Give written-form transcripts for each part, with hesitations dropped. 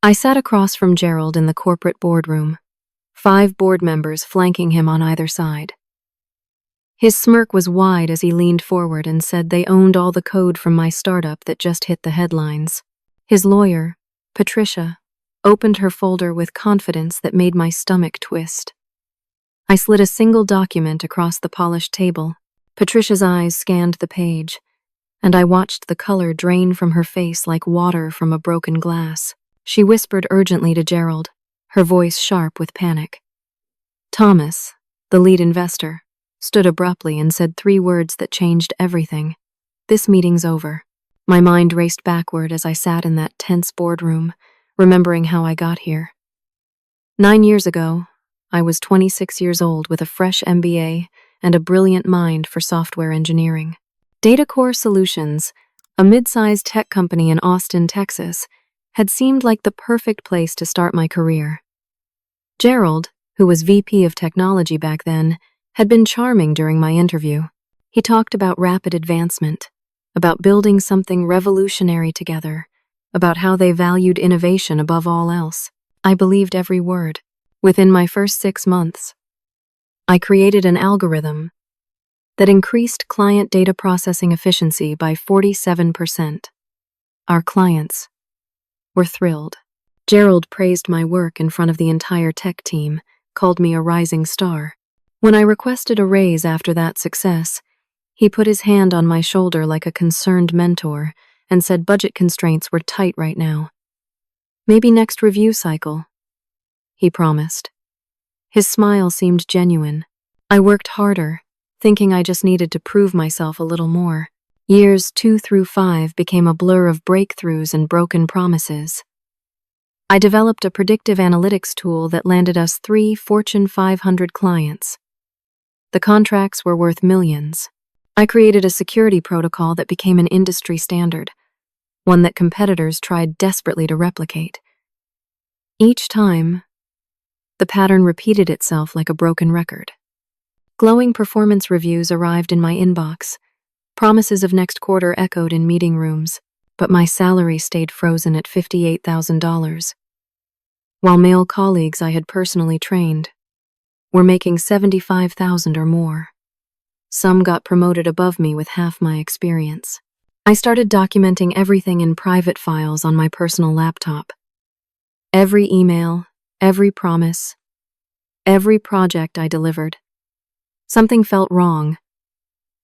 I sat across from Gerald in the corporate boardroom, 5 board members flanking him on either side. His smirk was wide as he leaned forward and said they owned all the code from my startup that just hit the headlines. His lawyer, Patricia, opened her folder with confidence that made my stomach twist. I slid a single document across the polished table. Patricia's eyes scanned the page, and I watched the color drain from her face like water from a broken glass. She whispered urgently to Gerald, her voice sharp with panic. Thomas, the lead investor, stood abruptly and said 3 words that changed everything. "This meeting's over." My mind raced backward as I sat in that tense boardroom, remembering how I got here. 9 years ago, I was 26 years old with a fresh MBA and a brilliant mind for software engineering. DataCore Solutions, a mid-sized tech company in Austin, Texas, had seemed like the perfect place to start my career. Gerald, who was VP of technology back then, had been charming during my interview. He talked about rapid advancement, about building something revolutionary together, about how they valued innovation above all else. I believed every word. Within my first 6 months, I created an algorithm that increased client data processing efficiency by 47%. Our clients were thrilled. Gerald praised my work in front of the entire tech team, called me a rising star. When I requested a raise after that success, he put his hand on my shoulder like a concerned mentor and said budget constraints were tight right now. "Maybe next review cycle," he promised. His smile seemed genuine. I worked harder, thinking I just needed to prove myself a little more. Years 2 through 5 became a blur of breakthroughs and broken promises. I developed a predictive analytics tool that landed us 3 Fortune 500 clients. The contracts were worth millions. I created a security protocol that became an industry standard, one that competitors tried desperately to replicate. Each time, the pattern repeated itself like a broken record. Glowing performance reviews arrived in my inbox. Promises of next quarter echoed in meeting rooms, but my salary stayed frozen at $58,000. While male colleagues I had personally trained were making $75,000 or more. Some got promoted above me with half my experience. I started documenting everything in private files on my personal laptop. Every email, every promise, every project I delivered. Something felt wrong,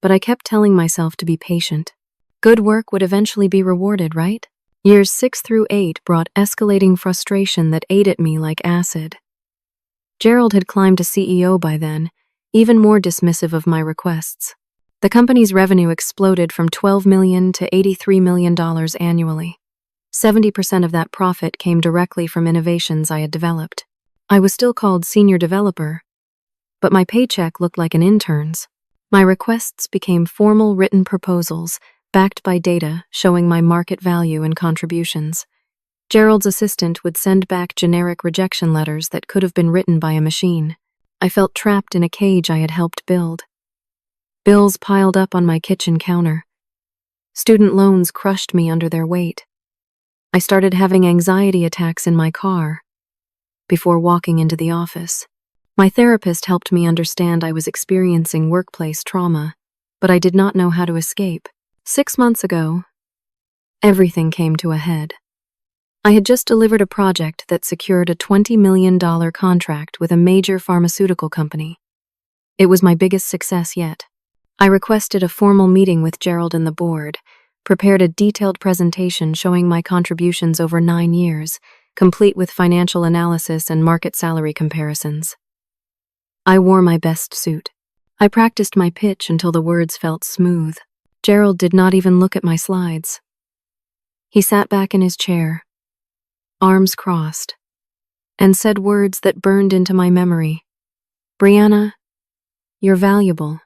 but I kept telling myself to be patient. Good work would eventually be rewarded, right? Years 6 through 8 brought escalating frustration that ate at me like acid. Gerald had climbed to CEO by then, even more dismissive of my requests. The company's revenue exploded from $12 million to $83 million annually. 70% of that profit came directly from innovations I had developed. I was still called senior developer, but my paycheck looked like an intern's. My requests became formal written proposals, backed by data showing my market value and contributions. Gerald's assistant would send back generic rejection letters that could have been written by a machine. I felt trapped in a cage I had helped build. Bills piled up on my kitchen counter. Student loans crushed me under their weight. I started having anxiety attacks in my car before walking into the office. My therapist helped me understand I was experiencing workplace trauma, but I did not know how to escape. 6 months ago, everything came to a head. I had just delivered a project that secured a $20 million contract with a major pharmaceutical company. It was my biggest success yet. I requested a formal meeting with Gerald and the board, prepared a detailed presentation showing my contributions over 9 years, complete with financial analysis and market salary comparisons. I wore my best suit. I practiced my pitch until the words felt smooth. Gerald did not even look at my slides. He sat back in his chair, arms crossed, and said words that burned into my memory. "Breanna, you're valuable,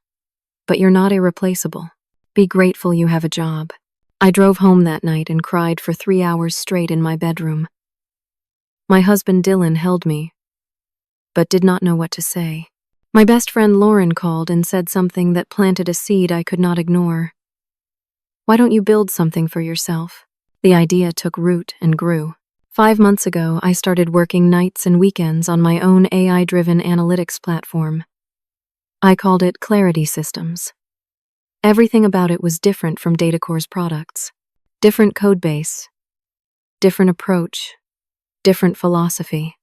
but you're not irreplaceable. Be grateful you have a job." I drove home that night and cried for 3 hours straight in my bedroom. My husband Dylan held me, but did not know what to say. My best friend Lauren called and said something that planted a seed I could not ignore. "Why don't you build something for yourself?" The idea took root and grew. 5 months ago, I started working nights and weekends on my own AI-driven analytics platform. I called it Clarity Systems. Everything about it was different from Datacore's products. Different codebase, different approach, different philosophy.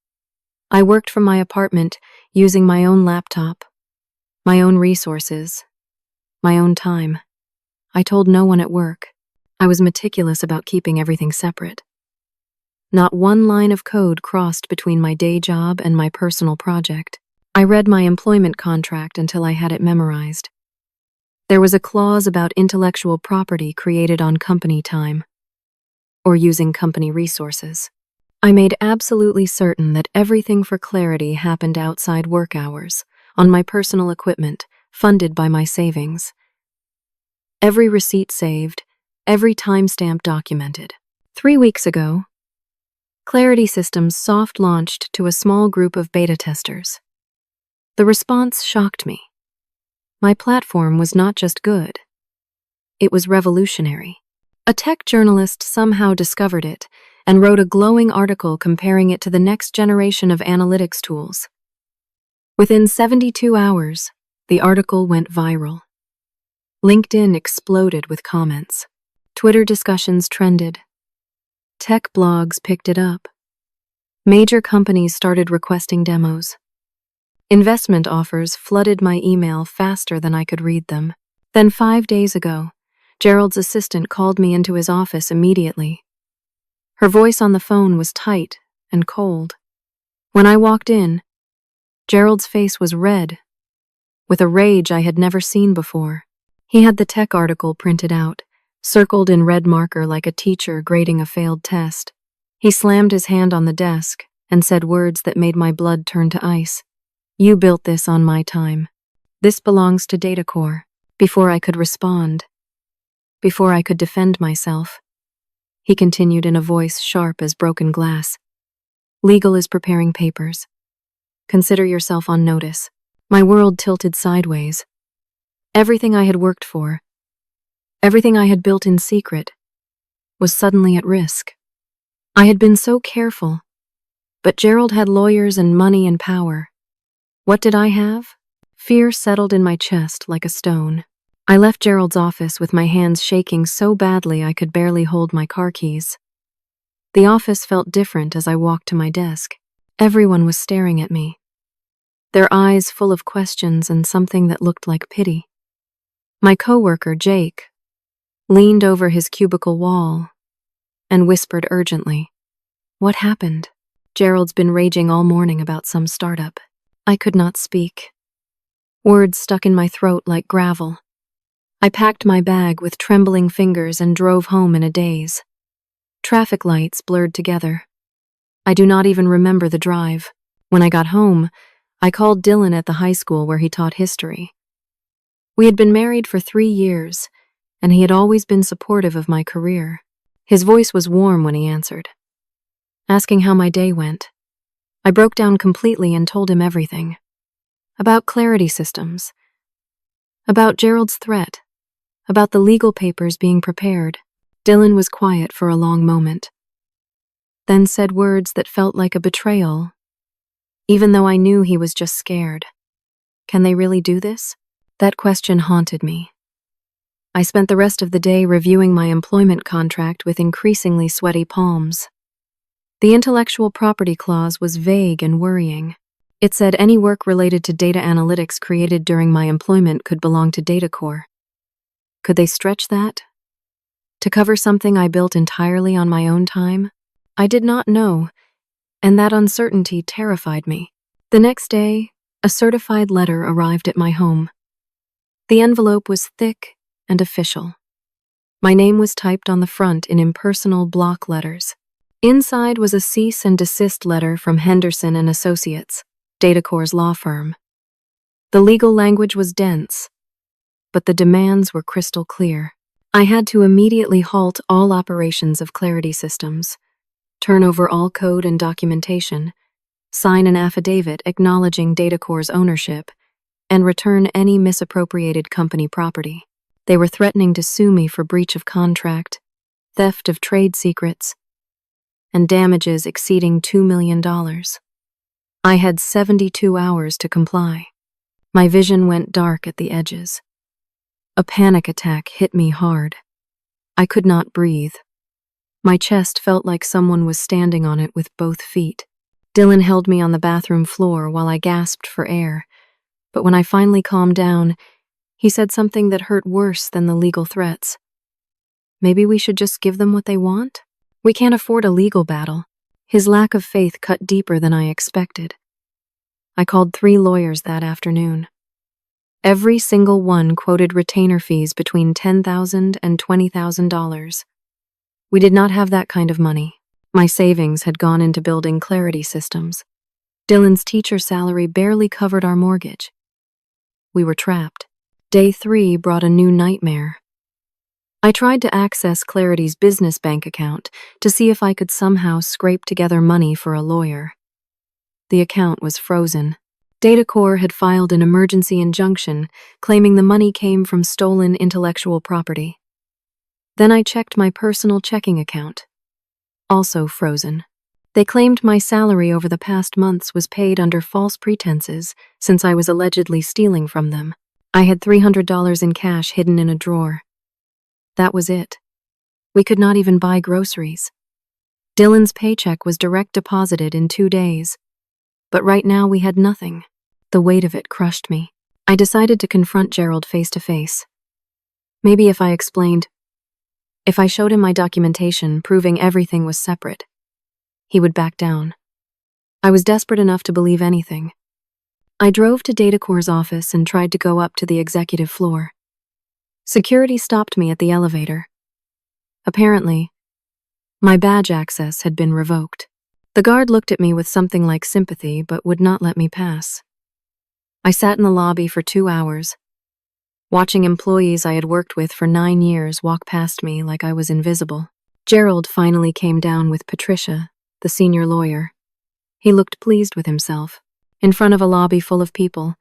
I worked from my apartment using my own laptop, my own resources, my own time. I told no one at work. I was meticulous about keeping everything separate. Not one line of code crossed between my day job and my personal project. I read my employment contract until I had it memorized. There was a clause about intellectual property created on company time, or using company resources. I made absolutely certain that everything for Clarity happened outside work hours, on my personal equipment, funded by my savings. Every receipt saved, every timestamp documented. 3 weeks ago, Clarity Systems soft launched to a small group of beta testers. The response shocked me. My platform was not just good, it was revolutionary. A tech journalist somehow discovered it and wrote a glowing article comparing it to the next generation of analytics tools. Within 72 hours, the article went viral. LinkedIn exploded with comments. Twitter discussions trended. Tech blogs picked it up. Major companies started requesting demos. Investment offers flooded my email faster than I could read them. Then 5 days ago, Gerald's assistant called me into his office immediately. Her voice on the phone was tight and cold. When I walked in, Gerald's face was red, with a rage I had never seen before. He had the tech article printed out, circled in red marker like a teacher grading a failed test. He slammed his hand on the desk and said words that made my blood turn to ice. "You built this on my time. This belongs to Datacore." Before I could respond, before I could defend myself, he continued in a voice sharp as broken glass. "Legal is preparing papers. Consider yourself on notice." My world tilted sideways. Everything I had worked for, everything I had built in secret, was suddenly at risk. I had been so careful, but Gerald had lawyers and money and power. What did I have? Fear settled in my chest like a stone. I left Gerald's office with my hands shaking so badly I could barely hold my car keys. The office felt different as I walked to my desk. Everyone was staring at me, their eyes full of questions and something that looked like pity. My coworker, Jake, leaned over his cubicle wall and whispered urgently, "What happened?" Gerald's been raging all morning about some startup. I could not speak. Words stuck in my throat like gravel. I packed my bag with trembling fingers and drove home in a daze. Traffic lights blurred together. I do not even remember the drive. When I got home, I called Dylan at the high school where he taught history. We had been married for 3 years, and he had always been supportive of my career. His voice was warm when he answered, asking how my day went. I broke down completely and told him everything. About Clarity Systems, about Gerald's threat, about the legal papers being prepared. Dylan was quiet for a long moment, then said words that felt like a betrayal, even though I knew he was just scared. Can they really do this? That question haunted me. I spent the rest of the day reviewing my employment contract with increasingly sweaty palms. The intellectual property clause was vague and worrying. It said any work related to data analytics created during my employment could belong to Datacore. Could they stretch that to cover something I built entirely on my own time? I did not know, and that uncertainty terrified me. The next day, a certified letter arrived at my home. The envelope was thick and official. My name was typed on the front in impersonal block letters. Inside was a cease and desist letter from Henderson and Associates, Datacore's law firm. The legal language was dense, but the demands were crystal clear. I had to immediately halt all operations of Clarity Systems, turn over all code and documentation, sign an affidavit acknowledging Datacore's ownership, and return any misappropriated company property. They were threatening to sue me for breach of contract, theft of trade secrets, and damages exceeding $2 million. I had 72 hours to comply. My vision went dark at the edges. A panic attack hit me hard. I could not breathe. My chest felt like someone was standing on it with both feet. Dylan held me on the bathroom floor while I gasped for air, but when I finally calmed down, he said something that hurt worse than the legal threats. Maybe we should just give them what they want? We can't afford a legal battle. His lack of faith cut deeper than I expected. I called 3 lawyers that afternoon. Every single one quoted retainer fees between $10,000 and $20,000. We did not have that kind of money. My savings had gone into building clarity systems. Dylan's teacher salary barely covered our mortgage. We were trapped. Day 3 brought a new nightmare. I tried to access Clarity's business bank account to see if I could somehow scrape together money for a lawyer. The account was frozen. DataCore had filed an emergency injunction claiming the money came from stolen intellectual property. Then I checked my personal checking account. Also frozen. They claimed my salary over the past months was paid under false pretenses since I was allegedly stealing from them. I had $300 in cash hidden in a drawer. That was it. We could not even buy groceries. Dylan's paycheck was direct deposited in 2 days. But right now we had nothing. The weight of it crushed me. I decided to confront Gerald face to face. Maybe if I showed him my documentation proving everything was separate, he would back down. I was desperate enough to believe anything. I drove to DataCore's office and tried to go up to the executive floor. Security stopped me at the elevator. Apparently, my badge access had been revoked. The guard looked at me with something like sympathy but would not let me pass. I sat in the lobby for 2 hours, watching employees I had worked with for 9 years walk past me like I was invisible. Gerald finally came down with Patricia, the senior lawyer. He looked pleased with himself, in front of a lobby full of people,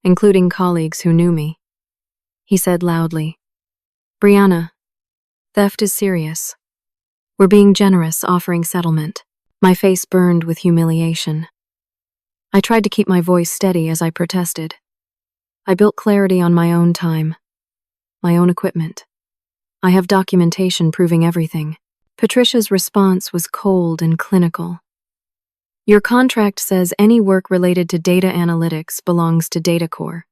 including colleagues who knew me. He said loudly, "Breanna, theft is serious. We're being generous, offering settlement." My face burned with humiliation. I tried to keep my voice steady as I protested. I built Clarity on my own time, my own equipment. I have documentation proving everything. Patricia's response was cold and clinical. "Your contract says any work related to data analytics belongs to DataCore.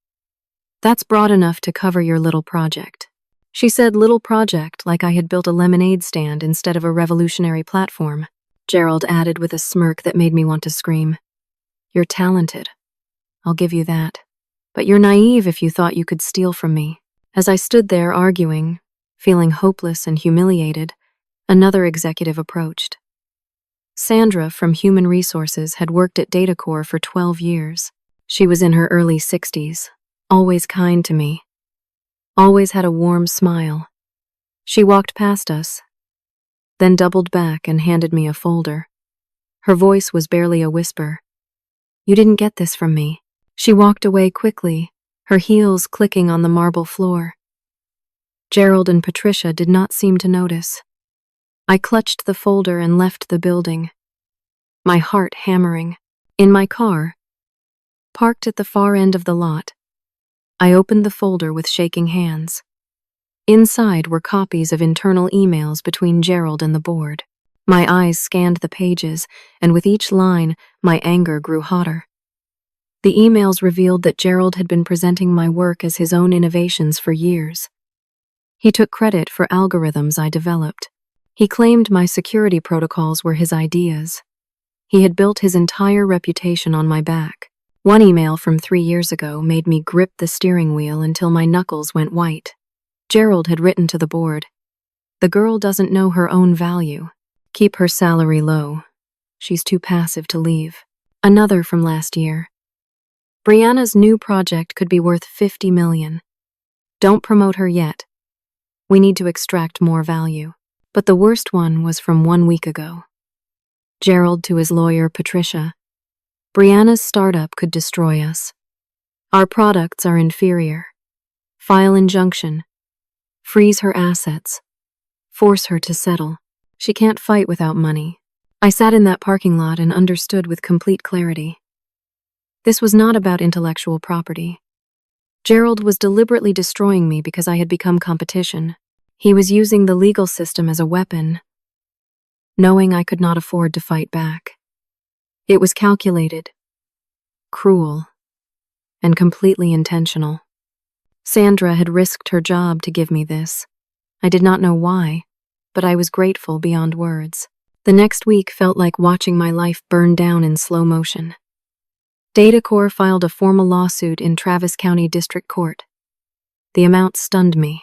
That's broad enough to cover your little project." She said little project like I had built a lemonade stand instead of a revolutionary platform. Gerald added with a smirk that made me want to scream. "You're talented. I'll give you that. But you're naive if you thought you could steal from me." As I stood there arguing, feeling hopeless and humiliated, another executive approached. Sandra from Human Resources had worked at DataCore for 12 years. She was in her early 60s, always kind to me, always had a warm smile. She walked past us, then doubled back and handed me a folder. Her voice was barely a whisper. "You didn't get this from me." She walked away quickly, her heels clicking on the marble floor. Gerald and Patricia did not seem to notice. I clutched the folder and left the building, my heart hammering. In my car, parked at the far end of the lot, I opened the folder with shaking hands. Inside were copies of internal emails between Gerald and the board. My eyes scanned the pages, and with each line, my anger grew hotter. The emails revealed that Gerald had been presenting my work as his own innovations for years. He took credit for algorithms I developed. He claimed my security protocols were his ideas. He had built his entire reputation on my back. One email from 3 years ago made me grip the steering wheel until my knuckles went white. Gerald had written to the board, "The girl doesn't know her own value. Keep her salary low. She's too passive to leave." Another from last year. "Breanna's new project could be worth $50 million. Don't promote her yet. We need to extract more value." But the worst one was from 1 week ago. Gerald to his lawyer, Patricia. "Breanna's startup could destroy us. Our products are inferior. File injunction. Freeze her assets. Force her to settle. She can't fight without money." I sat in that parking lot and understood with complete clarity. This was not about intellectual property. Gerald was deliberately destroying me because I had become competition. He was using the legal system as a weapon, knowing I could not afford to fight back. It was calculated, cruel, and completely intentional. Sandra had risked her job to give me this. I did not know why, but I was grateful beyond words. The next week felt like watching my life burn down in slow motion. DataCorp filed a formal lawsuit in Travis County District Court. The amount stunned me.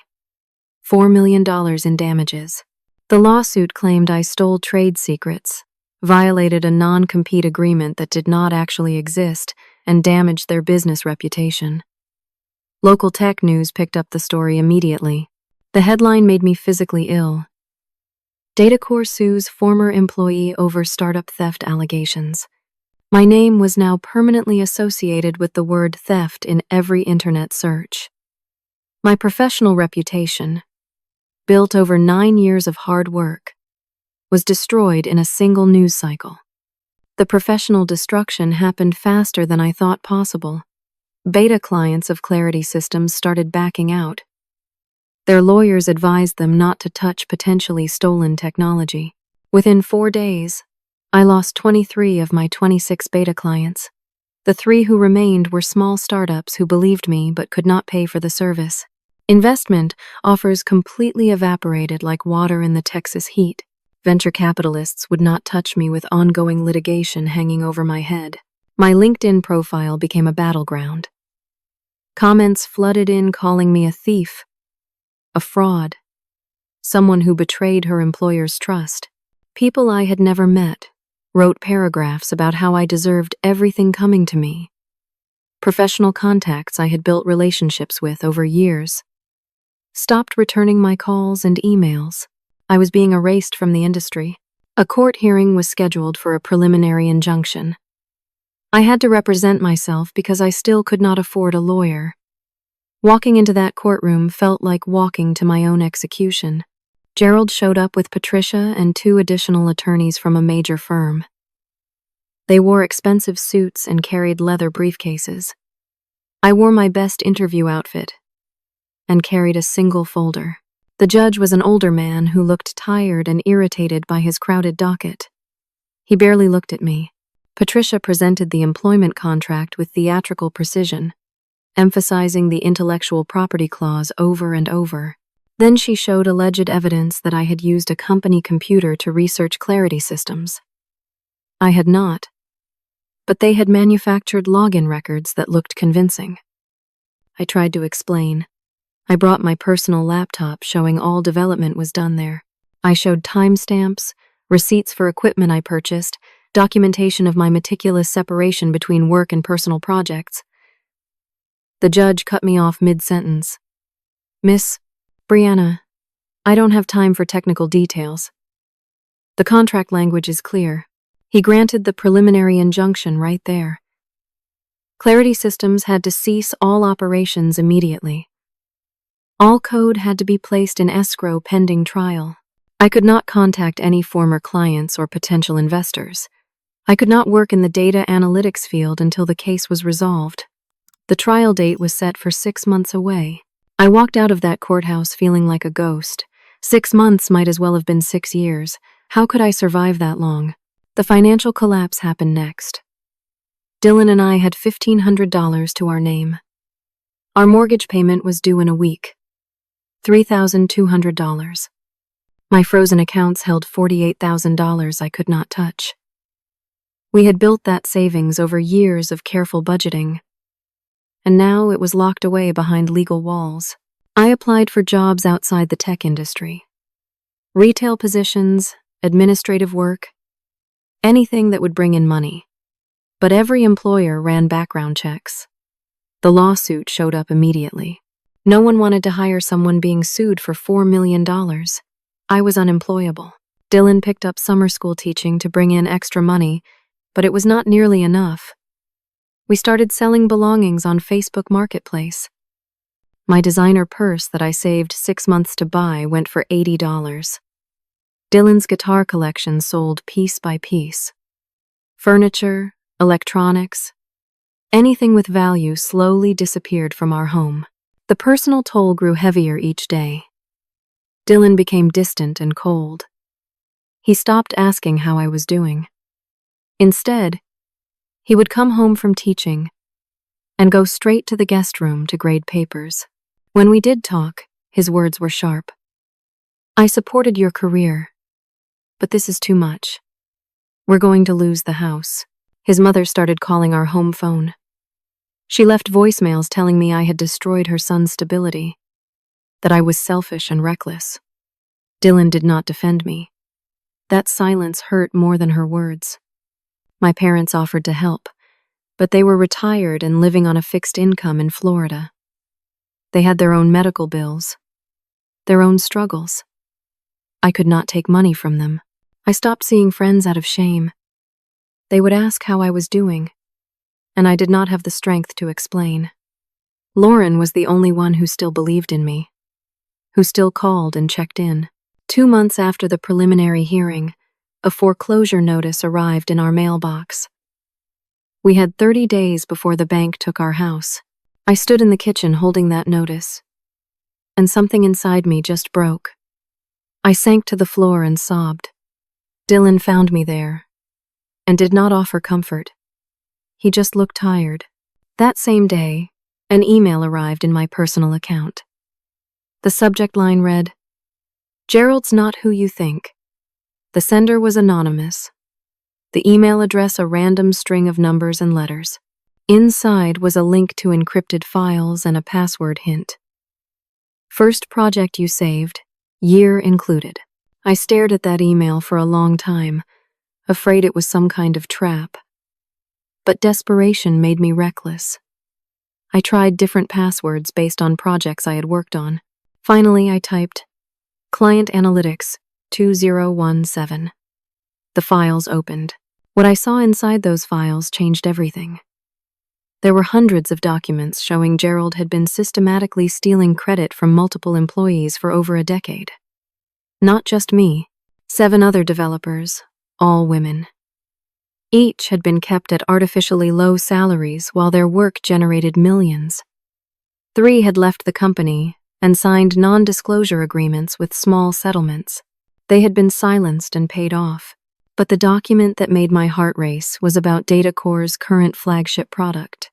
$4 million in damages. The lawsuit claimed I stole trade secrets, violated a non-compete agreement that did not actually exist, and damaged their business reputation. Local tech news picked up the story immediately. The headline made me physically ill. DataCorp sues former employee over startup theft allegations. My name was now permanently associated with the word theft in every internet search. My professional reputation, built over 9 years of hard work, was destroyed in a single news cycle. The professional destruction happened faster than I thought possible. Beta clients of Clarity Systems started backing out. Their lawyers advised them not to touch potentially stolen technology. Within 4 days, I lost 23 of my 26 beta clients. The 3 who remained were small startups who believed me but could not pay for the service. Investment offers completely evaporated like water in the Texas heat. Venture capitalists would not touch me with ongoing litigation hanging over my head. My LinkedIn profile became a battleground. Comments flooded in calling me a thief, a fraud, someone who betrayed her employer's trust. People I had never met wrote paragraphs about how I deserved everything coming to me. Professional contacts I had built relationships with over years stopped returning my calls and emails. I was being erased from the industry. A court hearing was scheduled for a preliminary injunction. I had to represent myself because I still could not afford a lawyer. Walking into that courtroom felt like walking to my own execution. Gerald showed up with Patricia and 2 additional attorneys from a major firm. They wore expensive suits and carried leather briefcases. I wore my best interview outfit and carried a single folder. The judge was an older man who looked tired and irritated by his crowded docket. He barely looked at me. Patricia presented the employment contract with theatrical precision, emphasizing the intellectual property clause over and over. Then she showed alleged evidence that I had used a company computer to research Clarity Systems. I had not, but they had manufactured login records that looked convincing. I tried to explain. I brought my personal laptop showing all development was done there. I showed timestamps, receipts for equipment I purchased, documentation of my meticulous separation between work and personal projects. The judge cut me off mid-sentence. "Miss Breanna, I don't have time for technical details. The contract language is clear." He granted the preliminary injunction right there. Clarity Systems had to cease all operations immediately. All code had to be placed in escrow pending trial. I could not contact any former clients or potential investors. I could not work in the data analytics field until the case was resolved. The trial date was set for 6 months away. I walked out of that courthouse feeling like a ghost. 6 months might as well have been 6 years. How could I survive that long? The financial collapse happened next. Dylan and I had $1,500 to our name. Our mortgage payment was due in a week. $3,200. My frozen accounts held $48,000 I could not touch. We had built that savings over years of careful budgeting, and now it was locked away behind legal walls. I applied for jobs outside the tech industry. Retail positions, administrative work, anything that would bring in money. But every employer ran background checks. The lawsuit showed up immediately. No one wanted to hire someone being sued for $4 million. I was unemployable. Dylan picked up summer school teaching to bring in extra money, but it was not nearly enough. We started selling belongings on Facebook Marketplace. My designer purse that I saved 6 months to buy went for $80. Dylan's guitar collection sold piece by piece. Furniture, electronics, anything with value slowly disappeared from our home. The personal toll grew heavier each day. Dylan became distant and cold. He stopped asking how I was doing. Instead, he would come home from teaching and go straight to the guest room to grade papers. When we did talk, his words were sharp. "I supported your career, but this is too much. We're going to lose the house." His mother started calling our home phone. She left voicemails telling me I had destroyed her son's stability, that I was selfish and reckless. Dylan did not defend me. That silence hurt more than her words. My parents offered to help, but they were retired and living on a fixed income in Florida. They had their own medical bills, their own struggles. I could not take money from them. I stopped seeing friends out of shame. They would ask how I was doing, and I did not have the strength to explain. Lauren was the only one who still believed in me, who still called and checked in. 2 months after the preliminary hearing, a foreclosure notice arrived in our mailbox. We had 30 days before the bank took our house. I stood in the kitchen holding that notice, and something inside me just broke. I sank to the floor and sobbed. Dylan found me there, and did not offer comfort. He just looked tired. That same day, an email arrived in my personal account. The subject line read, "Gerald's not who you think." The sender was anonymous. The email address a random string of numbers and letters. Inside was a link to encrypted files and a password hint. "First project you saved, year included." I stared at that email for a long time, afraid it was some kind of trap. But desperation made me reckless. I tried different passwords based on projects I had worked on. Finally, I typed, "Client Analytics 2017. The files opened. What I saw inside those files changed everything. There were hundreds of documents showing Gerald had been systematically stealing credit from multiple employees for over a decade. Not just me, 7 other developers, all women. Each had been kept at artificially low salaries while their work generated millions. 3 had left the company and signed non-disclosure agreements with small settlements. They had been silenced and paid off. But the document that made my heart race was about DataCore's current flagship product.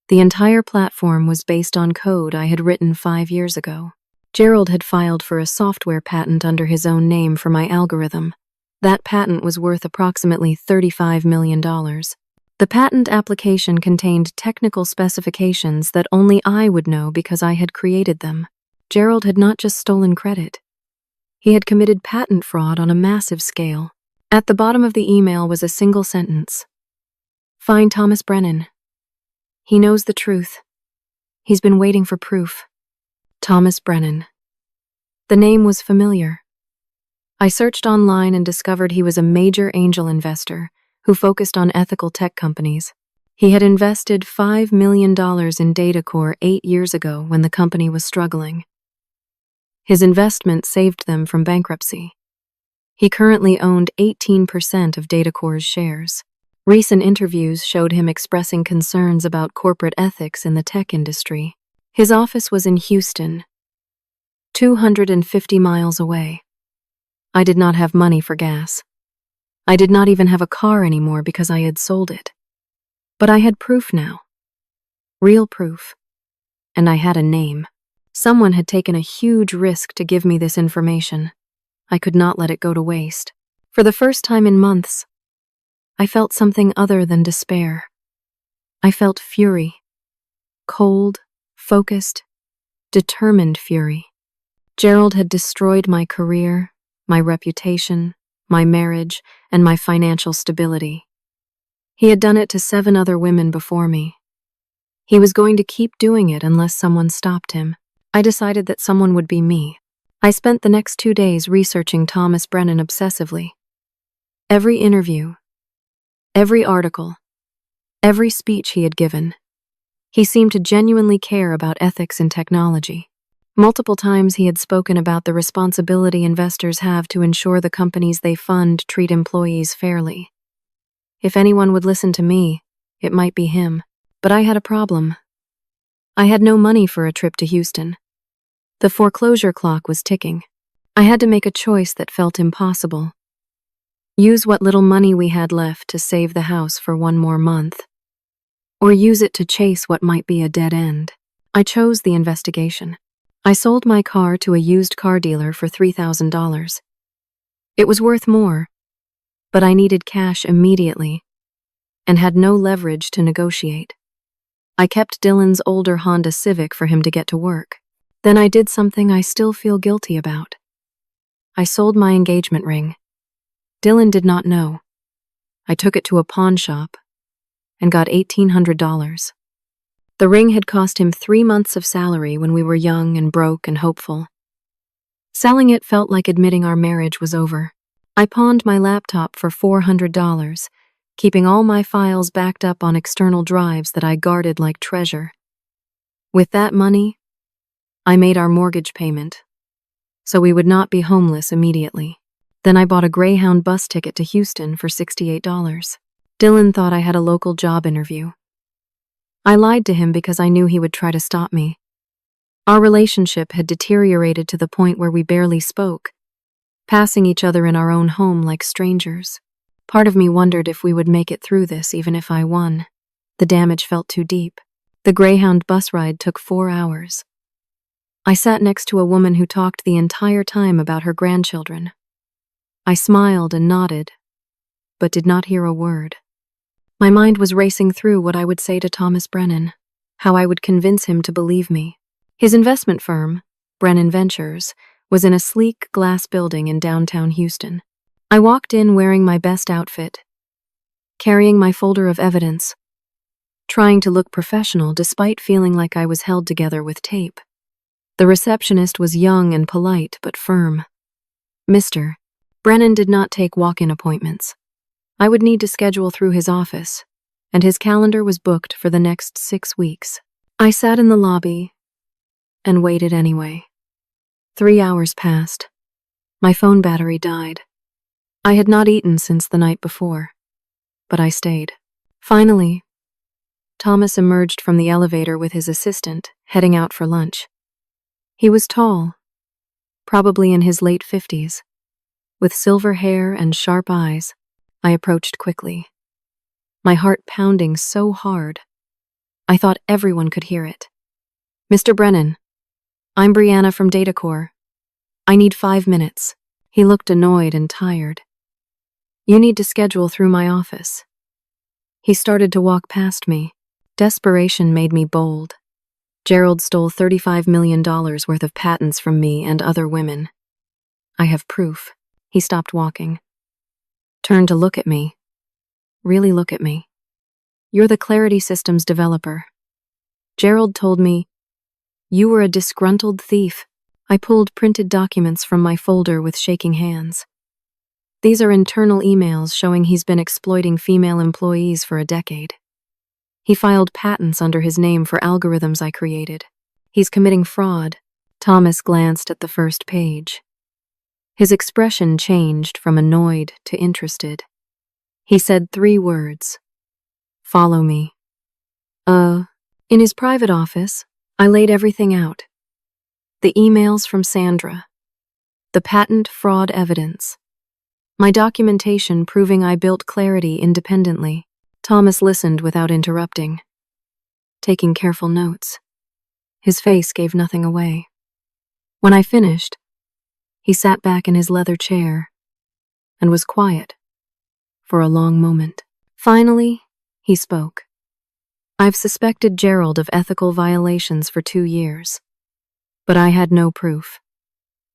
The entire platform was based on code I had written 5 years ago. Gerald had filed for a software patent under his own name for my algorithm. That patent was worth approximately $35 million. The patent application contained technical specifications that only I would know because I had created them. Gerald had not just stolen credit. He had committed patent fraud on a massive scale. At the bottom of the email was a single sentence. "Find Thomas Brennan. He knows the truth. He's been waiting for proof." Thomas Brennan. The name was familiar. I searched online and discovered he was a major angel investor who focused on ethical tech companies. He had invested $5 million in DataCore 8 years ago when the company was struggling. His investment saved them from bankruptcy. He currently owned 18% of DataCore's shares. Recent interviews showed him expressing concerns about corporate ethics in the tech industry. His office was in Houston, 250 miles away. I did not have money for gas. I did not even have a car anymore because I had sold it. But I had proof now. Real proof. And I had a name. Someone had taken a huge risk to give me this information. I could not let it go to waste. For the first time in months, I felt something other than despair. I felt fury. Cold, focused, determined fury. Gerald had destroyed my career, my reputation, my marriage, and my financial stability. He had done it to 7 other women before me. He was going to keep doing it unless someone stopped him. I decided that someone would be me. I spent the next 2 days researching Thomas Brennan obsessively. Every interview, every article, every speech he had given. He seemed to genuinely care about ethics and technology. Multiple times he had spoken about the responsibility investors have to ensure the companies they fund treat employees fairly. If anyone would listen to me, it might be him. But I had a problem. I had no money for a trip to Houston. The foreclosure clock was ticking. I had to make a choice that felt impossible. Use what little money we had left to save the house for one more month, or use it to chase what might be a dead end. I chose the investigation. I sold my car to a used car dealer for $3,000. It was worth more, but I needed cash immediately and had no leverage to negotiate. I kept Dylan's older Honda Civic for him to get to work. Then I did something I still feel guilty about. I sold my engagement ring. Dylan did not know. I took it to a pawn shop and got $1,800. The ring had cost him 3 months of salary when we were young and broke and hopeful. Selling it felt like admitting our marriage was over. I pawned my laptop for $400, keeping all my files backed up on external drives that I guarded like treasure. With that money, I made our mortgage payment, so we would not be homeless immediately. Then I bought a Greyhound bus ticket to Houston for $68. Dylan thought I had a local job interview. I lied to him because I knew he would try to stop me. Our relationship had deteriorated to the point where we barely spoke, passing each other in our own home like strangers. Part of me wondered if we would make it through this even if I won. The damage felt too deep. The Greyhound bus ride took 4 hours. I sat next to a woman who talked the entire time about her grandchildren. I smiled and nodded, but did not hear a word. My mind was racing through what I would say to Thomas Brennan, how I would convince him to believe me. His investment firm, Brennan Ventures, was in a sleek glass building in downtown Houston. I walked in wearing my best outfit, carrying my folder of evidence, trying to look professional despite feeling like I was held together with tape. The receptionist was young and polite but firm. Mr. Brennan did not take walk-in appointments. I would need to schedule through his office, and his calendar was booked for the next 6 weeks. I sat in the lobby and waited anyway. 3 hours passed. My phone battery died. I had not eaten since the night before, but I stayed. Finally, Thomas emerged from the elevator with his assistant, heading out for lunch. He was tall, probably in his late 50s, with silver hair and sharp eyes. I approached quickly, my heart pounding so hard, I thought everyone could hear it. Mr. Brennan, I'm Breanna from Datacore. I need 5 minutes. He looked annoyed and tired. You need to schedule through my office. He started to walk past me. Desperation made me bold. Gerald stole $35 million worth of patents from me and other women. I have proof. He stopped walking. Turned to look at me. Really look at me. You're the Clarity Systems developer. Gerald told me you were a disgruntled thief. I pulled printed documents from my folder with shaking hands. These are internal emails showing he's been exploiting female employees for a decade. He filed patents under his name for algorithms I created. He's committing fraud. Thomas glanced at the first page. His expression changed from annoyed to interested. He said 3 words. Follow me. In his private office, I laid everything out. The emails from Sandra. The patent fraud evidence. My documentation proving I built Clarity independently. Thomas listened without interrupting, taking careful notes. His face gave nothing away. When I finished, he sat back in his leather chair and was quiet for a long moment. Finally, he spoke. I've suspected Gerald of ethical violations for 2 years, but I had no proof.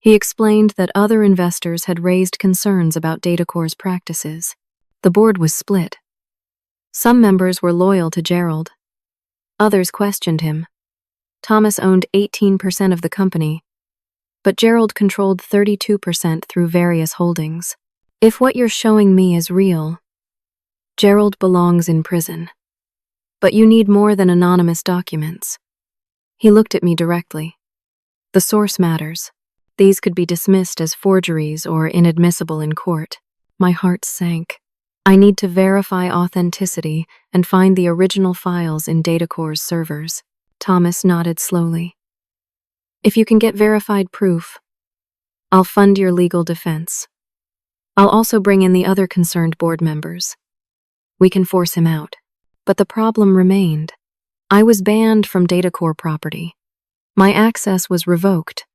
He explained that other investors had raised concerns about Datacore's practices. The board was split. Some members were loyal to Gerald. Others questioned him. Thomas owned 18% of the company, but Gerald controlled 32% through various holdings. If what you're showing me is real, Gerald belongs in prison. But you need more than anonymous documents. He looked at me directly. The source matters. These could be dismissed as forgeries or inadmissible in court. My heart sank. I need to verify authenticity and find the original files in Datacore's servers. Thomas nodded slowly. If you can get verified proof, I'll fund your legal defense. I'll also bring in the other concerned board members. We can force him out. But the problem remained. I was banned from Datacore property. My access was revoked.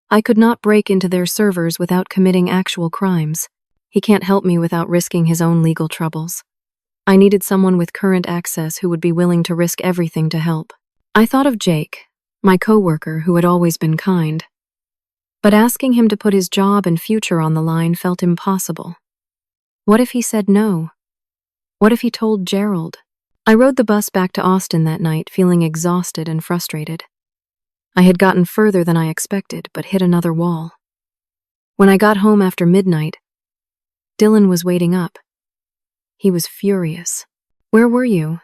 I could not break into their servers without committing actual crimes. He can't help me without risking his own legal troubles. I needed someone with current access who would be willing to risk everything to help. I thought of Jake, my coworker who had always been kind. But asking him to put his job and future on the line felt impossible. What if he said no? What if he told Gerald? I rode the bus back to Austin that night, feeling exhausted and frustrated. I had gotten further than I expected, but hit another wall. When I got home after midnight, Dylan was waiting up. He was furious. Where were you?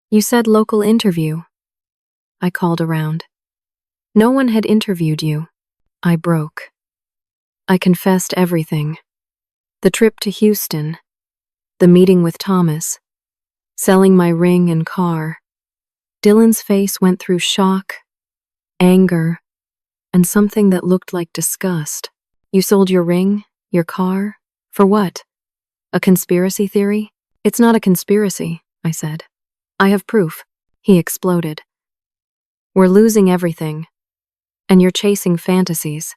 You said local interview. I called around. No one had interviewed you. I broke. I confessed everything. The trip to Houston, the meeting with Thomas, selling my ring and car. Dylan's face went through shock, anger, and something that looked like disgust. You sold your ring, your car? For what? A conspiracy theory? It's not a conspiracy, I said. I have proof. He exploded. We're losing everything, and you're chasing fantasies.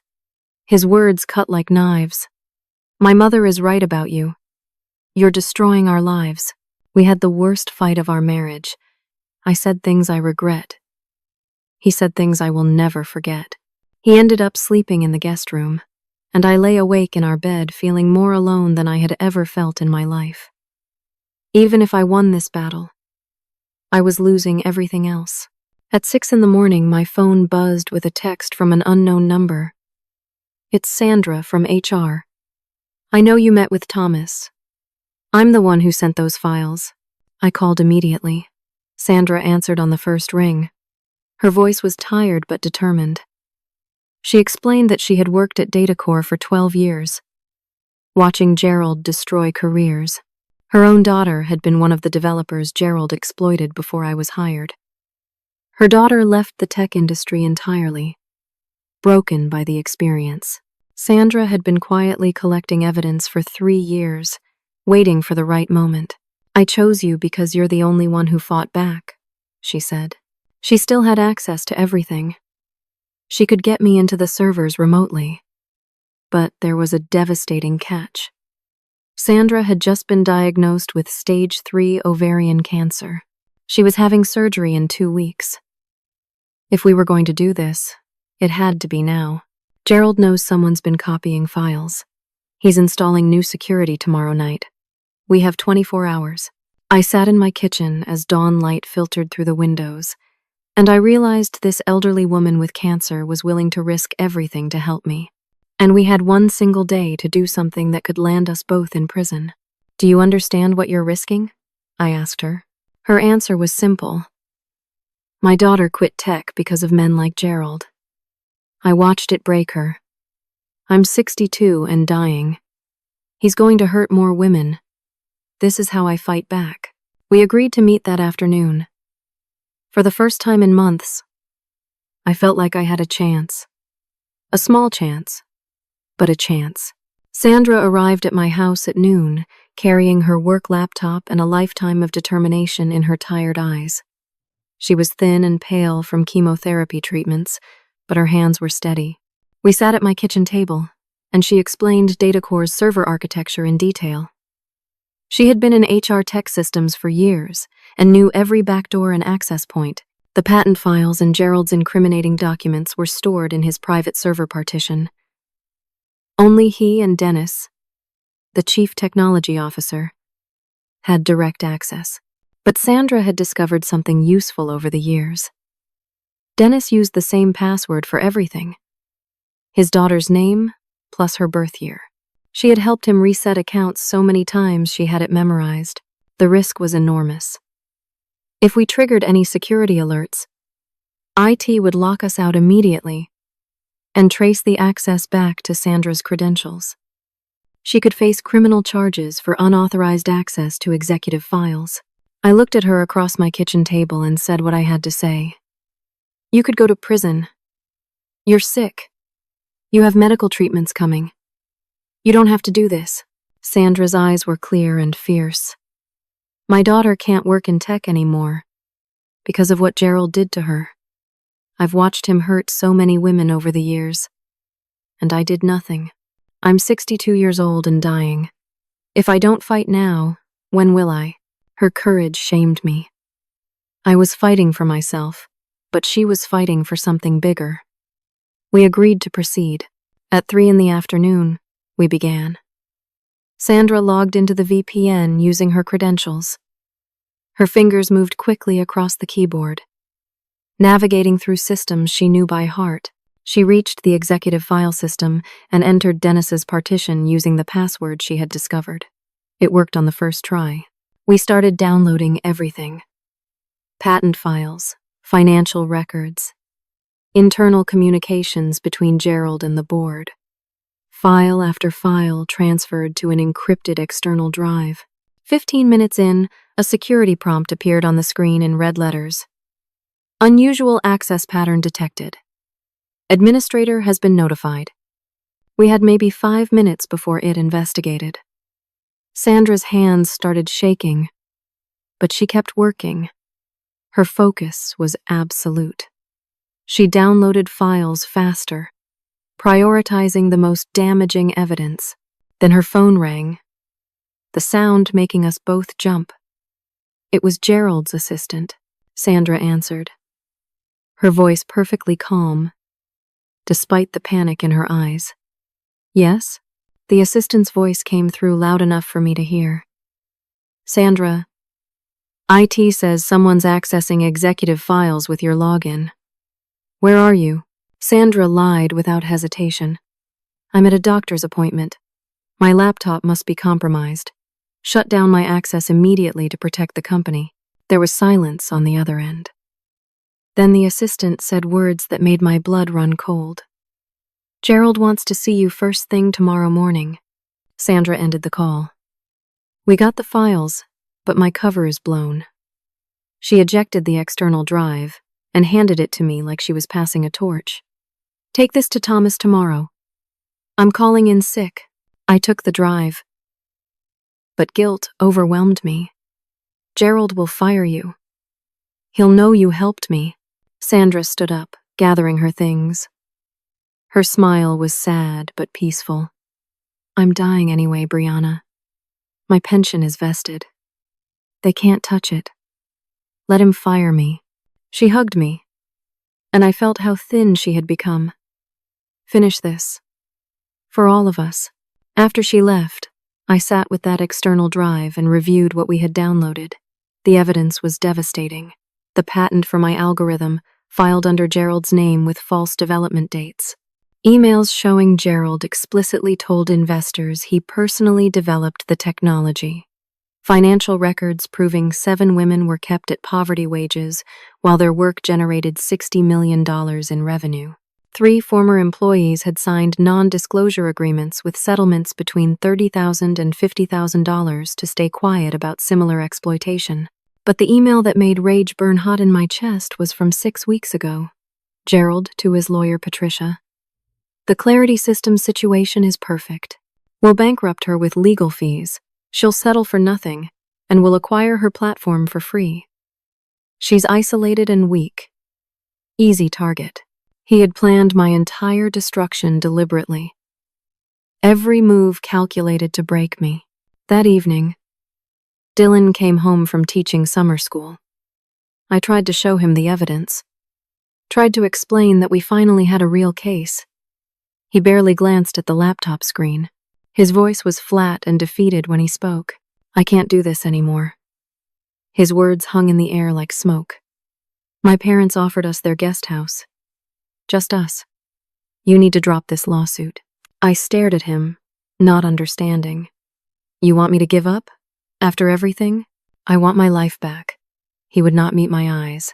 His words cut like knives. My mother is right about you. You're destroying our lives. We had the worst fight of our marriage. I said things I regret. He said things I will never forget. He ended up sleeping in the guest room, and I lay awake in our bed feeling more alone than I had ever felt in my life. Even if I won this battle, I was losing everything else. At 6 a.m, my phone buzzed with a text from an unknown number. It's Sandra from HR. I know you met with Thomas. I'm the one who sent those files. I called immediately. Sandra answered on the first ring. Her voice was tired but determined. She explained that she had worked at Datacore for 12 years, watching Gerald destroy careers. Her own daughter had been one of the developers Gerald exploited before I was hired. Her daughter left the tech industry entirely, broken by the experience. Sandra had been quietly collecting evidence for 3 years, waiting for the right moment. I chose you because you're the only one who fought back, she said. She still had access to everything. She could get me into the servers remotely. But there was a devastating catch. Sandra had just been diagnosed with stage 3 ovarian cancer. She was having surgery in 2 weeks. If we were going to do this, it had to be now. Gerald knows someone's been copying files. He's installing new security tomorrow night. We have 24 hours. I sat in my kitchen as dawn light filtered through the windows, and I realized this elderly woman with cancer was willing to risk everything to help me. And we had 1 single day to do something that could land us both in prison. Do you understand what you're risking? I asked her. Her answer was simple. My daughter quit tech because of men like Gerald. I watched it break her. I'm 62 and dying. He's going to hurt more women. This is how I fight back. We agreed to meet that afternoon. For the first time in months, I felt like I had a chance. A small chance, but a chance. Sandra arrived at my house at noon, carrying her work laptop and a lifetime of determination in her tired eyes. She was thin and pale from chemotherapy treatments, but her hands were steady. We sat at my kitchen table, and she explained Datacore's server architecture in detail. She had been in HR tech systems for years and knew every backdoor and access point. The patent files and Gerald's incriminating documents were stored in his private server partition. Only he and Dennis, the chief technology officer, had direct access. But Sandra had discovered something useful over the years. Dennis used the same password for everything. His daughter's name plus her birth year. She had helped him reset accounts so many times she had it memorized. The risk was enormous. If we triggered any security alerts, IT would lock us out immediately, and trace the access back to Sandra's credentials. She could face criminal charges for unauthorized access to executive files. I looked at her across my kitchen table and said what I had to say. You could go to prison. You're sick. You have medical treatments coming. You don't have to do this. Sandra's eyes were clear and fierce. My daughter can't work in tech anymore because of what Gerald did to her. I've watched him hurt so many women over the years, and I did nothing. I'm 62 years old and dying. If I don't fight now, when will I? Her courage shamed me. I was fighting for myself, but she was fighting for something bigger. We agreed to proceed. At 3 p.m, we began. Sandra logged into the VPN using her credentials. Her fingers moved quickly across the keyboard. Navigating through systems she knew by heart, she reached the executive file system and entered Dennis's partition using the password she had discovered. It worked on the first try. We started downloading everything. Patent files, financial records, internal communications between Gerald and the board. File after file transferred to an encrypted external drive. 15 minutes in, a security prompt appeared on the screen in red letters. Unusual access pattern detected. Administrator has been notified. We had maybe 5 minutes before it investigated. Sandra's hands started shaking, but she kept working. Her focus was absolute. She downloaded files faster, prioritizing the most damaging evidence. Then her phone rang, the sound making us both jump. It was Gerald's assistant. Sandra answered, her voice perfectly calm, despite the panic in her eyes. Yes? The assistant's voice came through loud enough for me to hear. Sandra, IT says someone's accessing executive files with your login. Where are you? Sandra lied without hesitation. I'm at a doctor's appointment. My laptop must be compromised. Shut down my access immediately to protect the company. There was silence on the other end. Then the assistant said words that made my blood run cold. Gerald wants to see you first thing tomorrow morning. Sandra ended the call. We got the files, but my cover is blown. She ejected the external drive and handed it to me like she was passing a torch. Take this to Thomas tomorrow. I'm calling in sick. I took the drive. But guilt overwhelmed me. Gerald will fire you. He'll know you helped me. Sandra stood up, gathering her things. Her smile was sad but peaceful. I'm dying anyway, Breanna. My pension is vested. They can't touch it. Let him fire me. She hugged me, and I felt how thin she had become. Finish this. For all of us. After she left, I sat with that external drive and reviewed what we had downloaded. The evidence was devastating. The patent for my algorithm, filed under Gerald's name with false development dates. Emails showing Gerald explicitly told investors he personally developed the technology. Financial records proving 7 women were kept at poverty wages while their work generated $60 million in revenue. 3 former employees had signed non-disclosure agreements with settlements between $30,000 and $50,000 to stay quiet about similar exploitation. But the email that made rage burn hot in my chest was from 6 weeks ago. Gerald to his lawyer Patricia. The Clarity Systems situation is perfect. We'll bankrupt her with legal fees. She'll settle for nothing, and we'll acquire her platform for free. She's isolated and weak. Easy target. He had planned my entire destruction deliberately. Every move calculated to break me. That evening, Dylan came home from teaching summer school. I tried to show him the evidence. Tried to explain that we finally had a real case. He barely glanced at the laptop screen. His voice was flat and defeated when he spoke. I can't do this anymore. His words hung in the air like smoke. My parents offered us their guest house. Just us. You need to drop this lawsuit. I stared at him, not understanding. You want me to give up? After everything? I want my life back. He would not meet my eyes.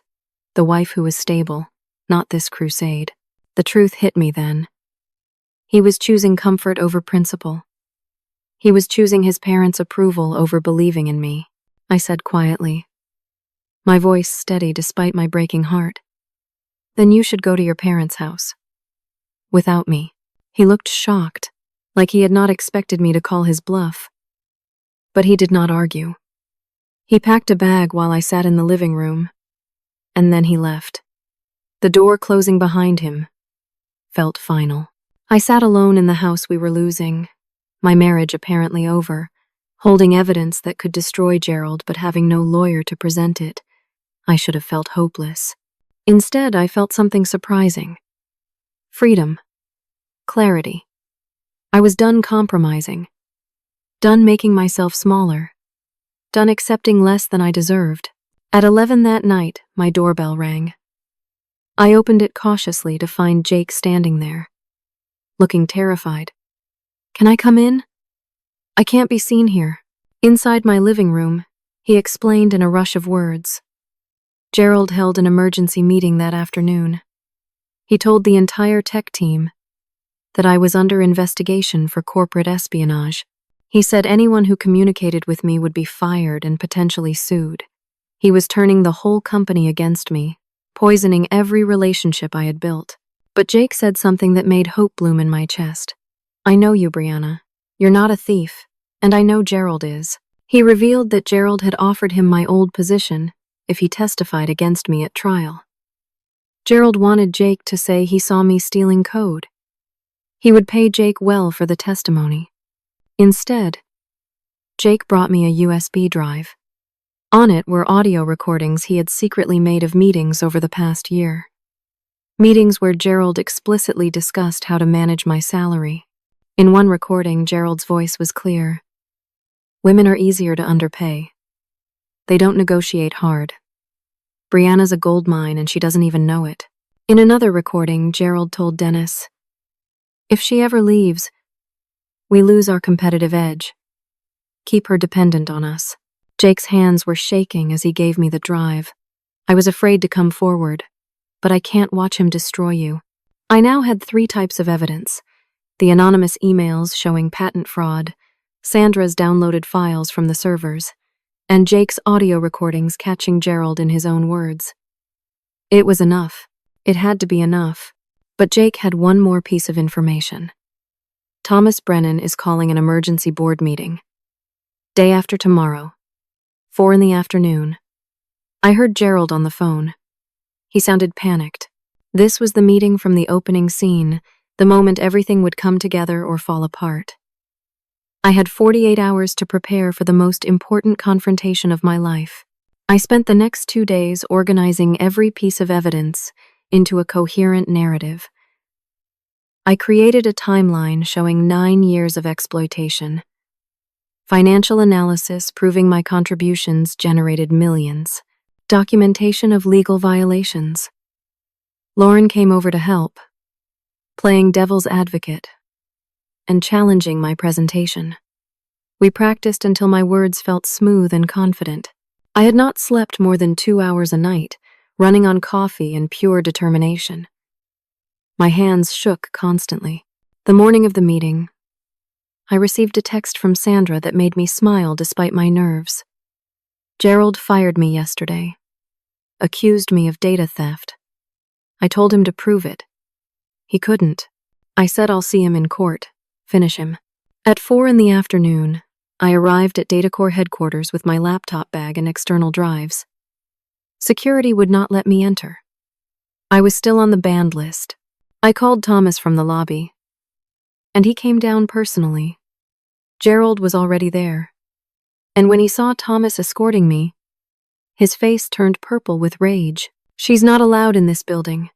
The wife who was stable, not this crusade. The truth hit me then. He was choosing comfort over principle. He was choosing his parents' approval over believing in me, I said quietly, my voice steady despite my breaking heart. Then you should go to your parents' house. Without me. He looked shocked, like he had not expected me to call his bluff. But he did not argue. He packed a bag while I sat in the living room, and then he left. The door closing behind him felt final. I sat alone in the house we were losing, my marriage apparently over, holding evidence that could destroy Gerald but having no lawyer to present it. I should have felt hopeless. Instead, I felt something surprising. Freedom. Clarity. I was done compromising. Done making myself smaller. Done accepting less than I deserved. At 11 that night, my doorbell rang. I opened it cautiously to find Jake standing there, looking terrified. Can I come in? I can't be seen here. Inside my living room, he explained in a rush of words. Gerald held an emergency meeting that afternoon. He told the entire tech team that I was under investigation for corporate espionage. He said anyone who communicated with me would be fired and potentially sued. He was turning the whole company against me, poisoning every relationship I had built. But Jake said something that made hope bloom in my chest. I know you, Breanna. You're not a thief, and I know Gerald is. He revealed that Gerald had offered him my old position if he testified against me at trial. Gerald wanted Jake to say he saw me stealing code. He would pay Jake well for the testimony. Instead, Jake brought me a USB drive. On it were audio recordings he had secretly made of meetings over the past year. Meetings where Gerald explicitly discussed how to manage my salary. In one recording, Gerald's voice was clear. Women are easier to underpay. They don't negotiate hard. Breanna's a gold mine and she doesn't even know it. In another recording, Gerald told Dennis, if she ever leaves, we lose our competitive edge. Keep her dependent on us. Jake's hands were shaking as he gave me the drive. I was afraid to come forward, but I can't watch him destroy you. I now had 3 types of evidence. The anonymous emails showing patent fraud, Sandra's downloaded files from the servers, and Jake's audio recordings catching Gerald in his own words. It was enough. It had to be enough. But Jake had one more piece of information. Thomas Brennan is calling an emergency board meeting. Day after tomorrow, 4 in the afternoon. I heard Gerald on the phone. He sounded panicked. This was the meeting from the opening scene, the moment everything would come together or fall apart. I had 48 hours to prepare for the most important confrontation of my life. I spent the next 2 days organizing every piece of evidence into a coherent narrative. I created a timeline showing 9 years of exploitation. Financial analysis proving my contributions generated millions. Documentation of legal violations. Lauren came over to help, playing devil's advocate and challenging my presentation. We practiced until my words felt smooth and confident. I had not slept more than 2 hours a night, running on coffee and pure determination. My hands shook constantly. The morning of the meeting, I received a text from Sandra that made me smile despite my nerves. Gerald fired me yesterday, accused me of data theft. I told him to prove it. He couldn't. I said I'll see him in court, finish him. At 4 in the afternoon, I arrived at DataCore headquarters with my laptop bag and external drives. Security would not let me enter. I was still on the banned list. I called Thomas from the lobby, and he came down personally. Gerald was already there, and when he saw Thomas escorting me, his face turned purple with rage. She's not allowed in this building,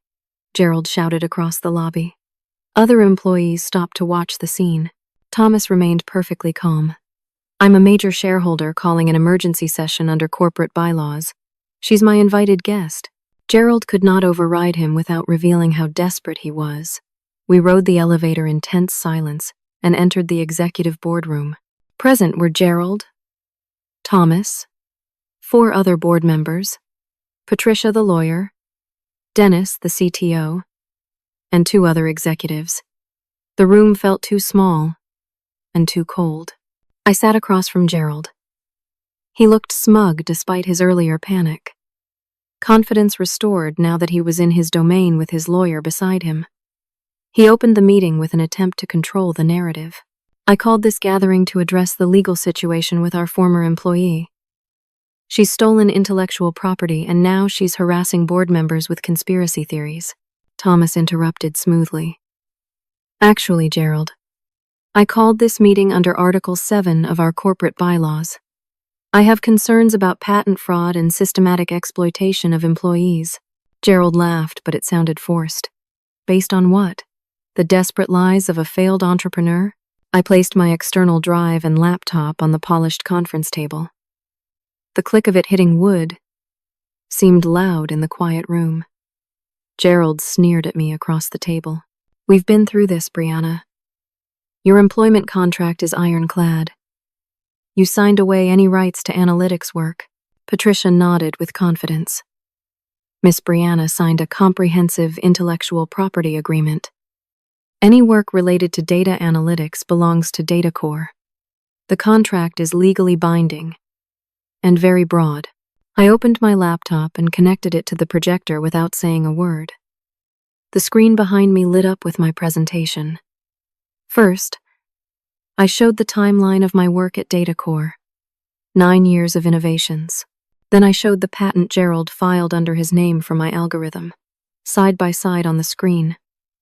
Gerald shouted across the lobby. Other employees stopped to watch the scene. Thomas remained perfectly calm. I'm a major shareholder calling an emergency session under corporate bylaws. She's my invited guest. Gerald could not override him without revealing how desperate he was. We rode the elevator in tense silence and entered the executive boardroom. Present were Gerald, Thomas, 4 other board members, Patricia the lawyer, Dennis the CTO, and 2 other executives. The room felt too small and too cold. I sat across from Gerald. He looked smug despite his earlier panic. Confidence restored now that he was in his domain with his lawyer beside him. He opened the meeting with an attempt to control the narrative. I called this gathering to address the legal situation with our former employee. She's stolen intellectual property and now she's harassing board members with conspiracy theories. Thomas interrupted smoothly. Actually, Gerald, I called this meeting under Article 7 of our corporate bylaws. I have concerns about patent fraud and systematic exploitation of employees. Gerald laughed, but it sounded forced. Based on what? The desperate lies of a failed entrepreneur? I placed my external drive and laptop on the polished conference table. The click of it hitting wood seemed loud in the quiet room. Gerald sneered at me across the table. We've been through this, Breanna. Your employment contract is ironclad. You signed away any rights to analytics work. Patricia nodded with confidence. Miss Breanna signed a comprehensive intellectual property agreement. Any work related to data analytics belongs to DataCore. The contract is legally binding and very broad. I opened my laptop and connected it to the projector without saying a word. The screen behind me lit up with my presentation. First, I showed the timeline of my work at DataCore, 9 years of innovations. Then I showed the patent Gerald filed under his name for my algorithm. Side by side on the screen,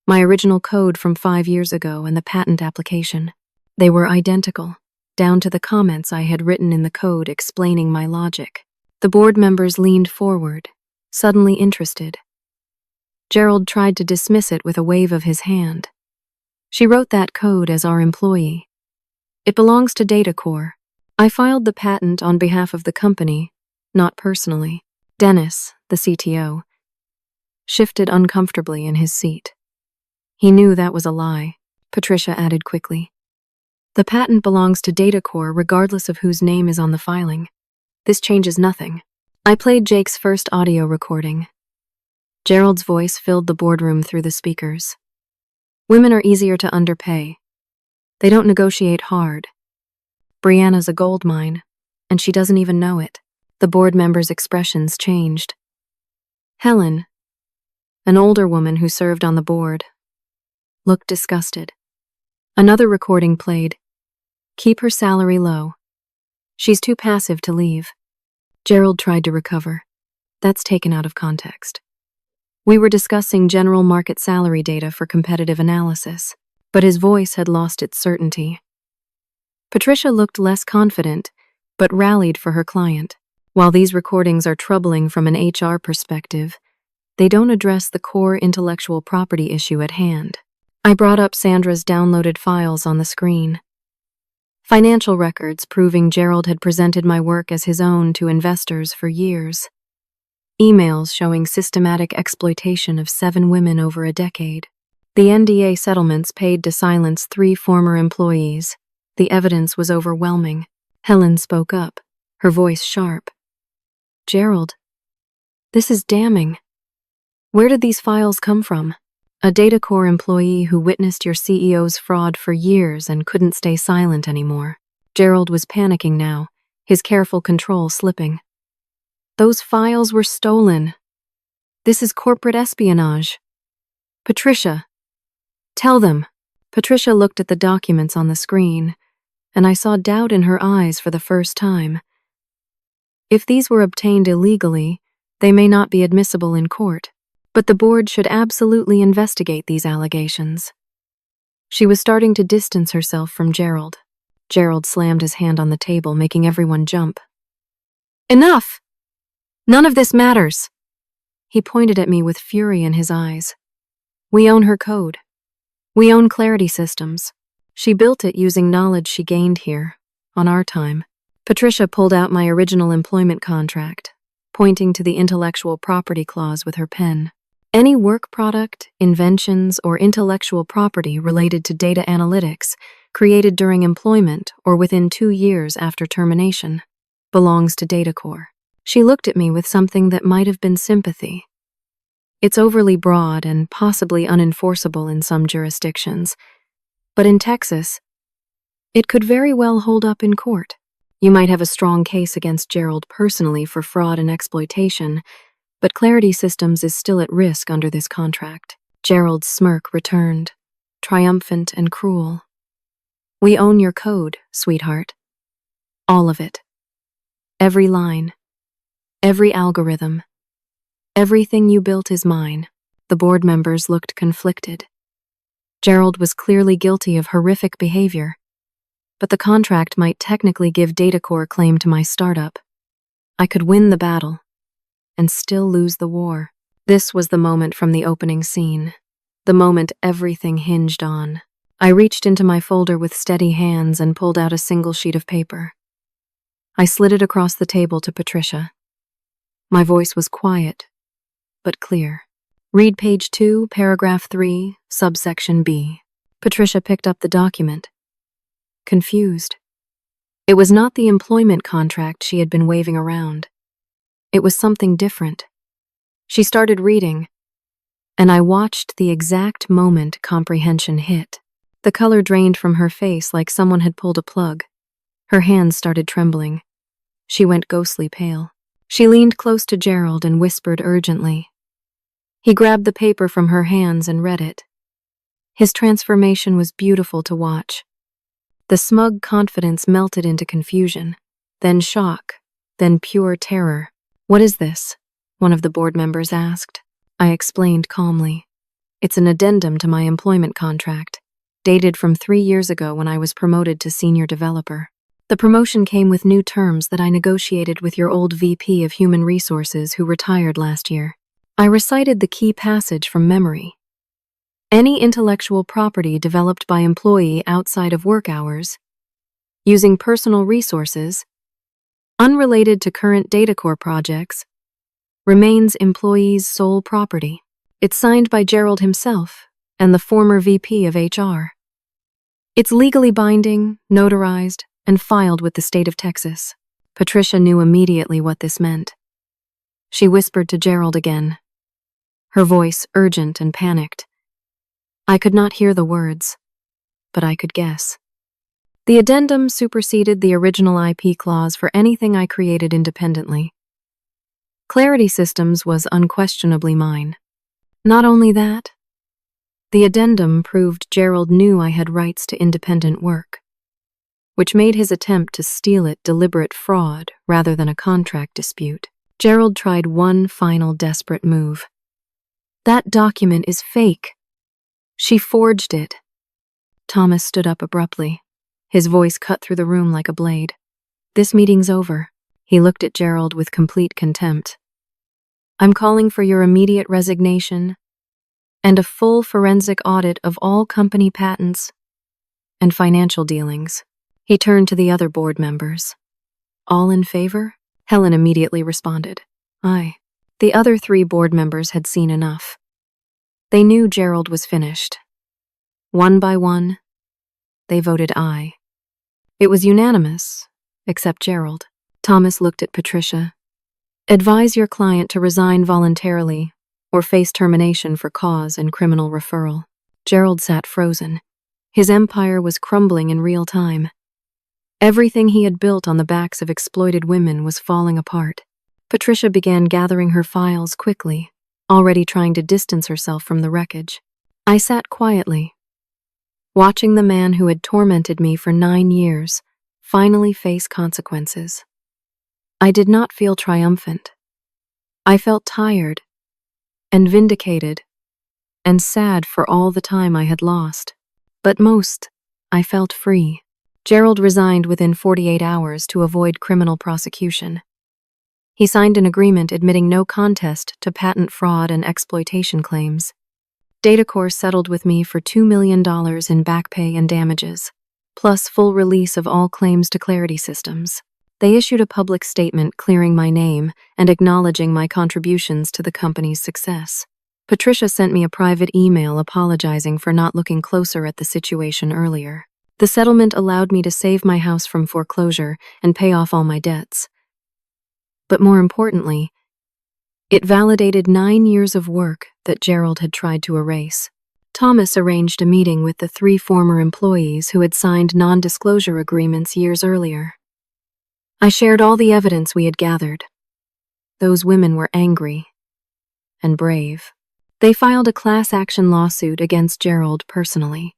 my original code from 5 years ago and the patent application. They were identical, down to the comments I had written in the code explaining my logic. The board members leaned forward, suddenly interested. Gerald tried to dismiss it with a wave of his hand. She wrote that code as our employee. It belongs to DataCore. I filed the patent on behalf of the company, not personally. Dennis, the CTO, shifted uncomfortably in his seat. He knew that was a lie. Patricia added quickly. The patent belongs to DataCore regardless of whose name is on the filing. This changes nothing. I played Jake's first audio recording. Gerald's voice filled the boardroom through the speakers. Women are easier to underpay. They don't negotiate hard. Breanna's a gold mine, and she doesn't even know it. The board members' expressions changed. Helen, an older woman who served on the board, looked disgusted. Another recording played. Keep her salary low. She's too passive to leave. Gerald tried to recover. That's taken out of context. We were discussing general market salary data for competitive analysis, but his voice had lost its certainty. Patricia looked less confident, but rallied for her client. While these recordings are troubling from an HR perspective, they don't address the core intellectual property issue at hand. I brought up Sandra's downloaded files on the screen. Financial records proving Gerald had presented my work as his own to investors for years. Emails showing systematic exploitation of 7 women over a decade. The NDA settlements paid to silence 3 former employees. The evidence was overwhelming. Helen spoke up, her voice sharp. Gerald, this is damning. Where did these files come from? A DataCore employee who witnessed your CEO's fraud for years and couldn't stay silent anymore. Gerald was panicking now, his careful control slipping. Those files were stolen. This is corporate espionage. Patricia, tell them. Patricia looked at the documents on the screen, and I saw doubt in her eyes for the first time. If these were obtained illegally, they may not be admissible in court. But the board should absolutely investigate these allegations. She was starting to distance herself from Gerald. Gerald slammed his hand on the table, making everyone jump. Enough! None of this matters. He pointed at me with fury in his eyes. We own her code. We own Clarity Systems. She built it using knowledge she gained here, on our time. Patricia pulled out my original employment contract, pointing to the intellectual property clause with her pen. Any work product, inventions, or intellectual property related to data analytics created during employment or within 2 years after termination belongs to DataCore. She looked at me with something that might have been sympathy. It's overly broad and possibly unenforceable in some jurisdictions, but in Texas, it could very well hold up in court. You might have a strong case against Gerald personally for fraud and exploitation, but Clarity Systems is still at risk under this contract. Gerald's smirk returned, triumphant and cruel. We own your code, sweetheart. All of it. Every line. Every algorithm. Everything you built is mine. The board members looked conflicted. Gerald was clearly guilty of horrific behavior, but the contract might technically give DataCore claim to my startup. I could win the battle and still lose the war. This was the moment from the opening scene, the moment everything hinged on. I reached into my folder with steady hands and pulled out a single sheet of paper. I slid it across the table to Patricia. My voice was quiet, but clear. Read page 2, paragraph 3, subsection B. Patricia picked up the document, confused. It was not the employment contract she had been waving around. It was something different. She started reading, and I watched the exact moment comprehension hit. The color drained from her face like someone had pulled a plug. Her hands started trembling. She went ghostly pale. She leaned close to Gerald and whispered urgently. He grabbed the paper from her hands and read it. His transformation was beautiful to watch. The smug confidence melted into confusion, then shock, then pure terror. "What is this?" one of the board members asked. I explained calmly. "It's an addendum to my employment contract, dated from 3 years ago when I was promoted to senior developer. The promotion came with new terms that I negotiated with your old VP of Human Resources who retired last year." I recited the key passage from memory. Any intellectual property developed by employee outside of work hours, using personal resources, unrelated to current DataCore projects, remains employee's sole property. It's signed by Gerald himself and the former VP of HR. It's legally binding, notarized, and filed with the state of Texas. Patricia knew immediately what this meant. She whispered to Gerald again, her voice urgent and panicked. I could not hear the words, but I could guess. The addendum superseded the original IP clause for anything I created independently. Clarity Systems was unquestionably mine. Not only that, the addendum proved Gerald knew I had rights to independent work, which made his attempt to steal it deliberate fraud rather than a contract dispute. Gerald tried one final desperate move. "That document is fake. She forged it." Thomas stood up abruptly. His voice cut through the room like a blade. "This meeting's over." He looked at Gerald with complete contempt. "I'm calling for your immediate resignation and a full forensic audit of all company patents and financial dealings." He turned to the other board members. "All in favor?" Helen immediately responded, "Aye." The other 3 board members had seen enough. They knew Gerald was finished. One by one, they voted aye. It was unanimous, except Gerald. Thomas looked at Patricia. "Advise your client to resign voluntarily or face termination for cause and criminal referral." Gerald sat frozen. His empire was crumbling in real time. Everything he had built on the backs of exploited women was falling apart. Patricia began gathering her files quickly, already trying to distance herself from the wreckage. I sat quietly, watching the man who had tormented me for 9 years finally face consequences. I did not feel triumphant. I felt tired and vindicated and sad for all the time I had lost. But most, I felt free. Gerald resigned within 48 hours to avoid criminal prosecution. He signed an agreement admitting no contest to patent fraud and exploitation claims. DataCore settled with me for $2 million in back pay and damages, plus full release of all claims to Clarity Systems. They issued a public statement clearing my name and acknowledging my contributions to the company's success. Patricia sent me a private email apologizing for not looking closer at the situation earlier. The settlement allowed me to save my house from foreclosure and pay off all my debts. But more importantly, it validated 9 years of work that Gerald had tried to erase. Thomas arranged a meeting with the 3 former employees who had signed non-disclosure agreements years earlier. I shared all the evidence we had gathered. Those women were angry and brave. They filed a class action lawsuit against Gerald personally.